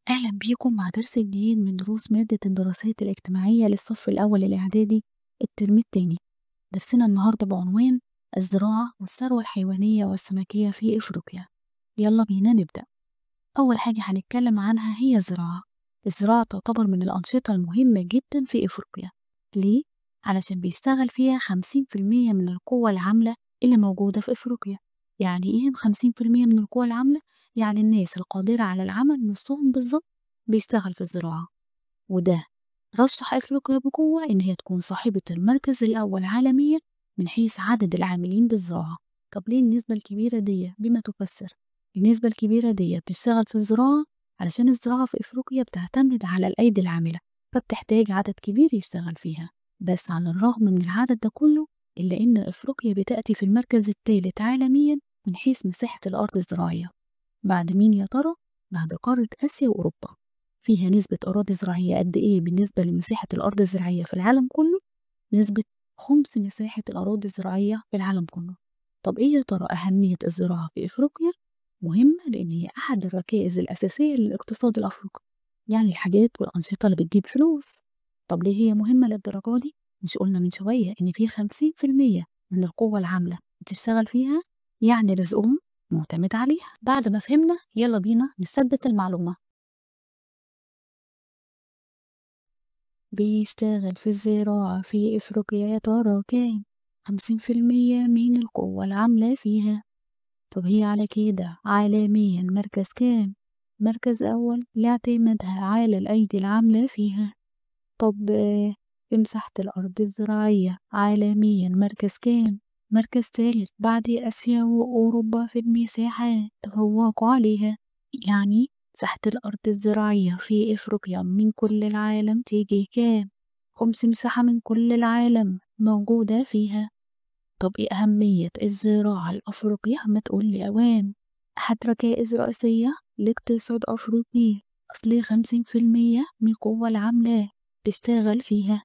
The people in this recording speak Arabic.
أهلا بيكم مع درس جديد من دروس مادة الدراسات الاجتماعية للصف الأول الإعدادي الترم التاني. درسنا النهاردة بعنوان الزراعة والثروة الحيوانية والسمكية في إفريقيا. يلا بينا نبدأ. أول حاجة هنتكلم عنها هي الزراعة. الزراعة تعتبر من الأنشطة المهمة جدا في إفريقيا. ليه؟ علشان بيشتغل فيها 50% من القوة العاملة اللي موجودة في إفريقيا. يعني إيه 50% من القوة العاملة؟ يعني الناس القادرة على العمل نصهم بالظبط بيشتغل في الزراعة. وده رشح أفريقيا بقوة إن هي تكون صاحبة المركز الأول عالميا من حيث عدد العاملين بالزراعة. طب ليه النسبة الكبيرة دي؟ بما تفسر. النسبة الكبيرة دي بتشتغل في الزراعة علشان الزراعة في أفريقيا بتعتمد على الأيدي العاملة، فبتحتاج عدد كبير يشتغل فيها. بس على الرغم من العدد ده كله، إلا إن أفريقيا بتأتي في المركز الثالث عالميا من حيث مساحة الأرض الزراعية. بعد مين يا ترى؟ بعد قارة آسيا وأوروبا. فيها نسبة أراضي زراعية قد إيه بالنسبة لمساحة الأرض الزراعية في العالم كله؟ نسبة خمس مساحة الأراضي الزراعية في العالم كله. طب إيه يا ترى أهمية الزراعة في إفريقيا؟ مهمة لأن هي أحد الركائز الأساسية للاقتصاد الأفريقي، يعني الحاجات والأنشطة اللي بتجيب فلوس. طب ليه هي مهمة للدرجة دي؟ مش قلنا من شوية إن في 50% من القوة العاملة بتشتغل فيها؟ يعني رزقهم معتمد عليها. بعد ما فهمنا يلا بينا نثبت المعلومة. بيشتغل في الزراعة في إفريقيا يا ترى كام؟ 50% من القوة العاملة فيها. طب هي على كده عالميا مركز كام؟ مركز أول لاعتمادها على الأيدي العاملة فيها. طب في مساحة الأرض الزراعية عالميا مركز كام؟ مركز تالت بعد آسيا وأوروبا في المساحات تفوقوا عليها. يعني مساحة الأرض الزراعية في إفريقيا من كل العالم تيجي كام؟ خمس مساحة من كل العالم موجودة فيها. طب إيه أهمية الزراعة الأفريقية؟ ما تقولي أوام. أحد ركائز رئيسية لاقتصاد أفريقيا، أصل 50% من القوة العاملة تشتغل فيها.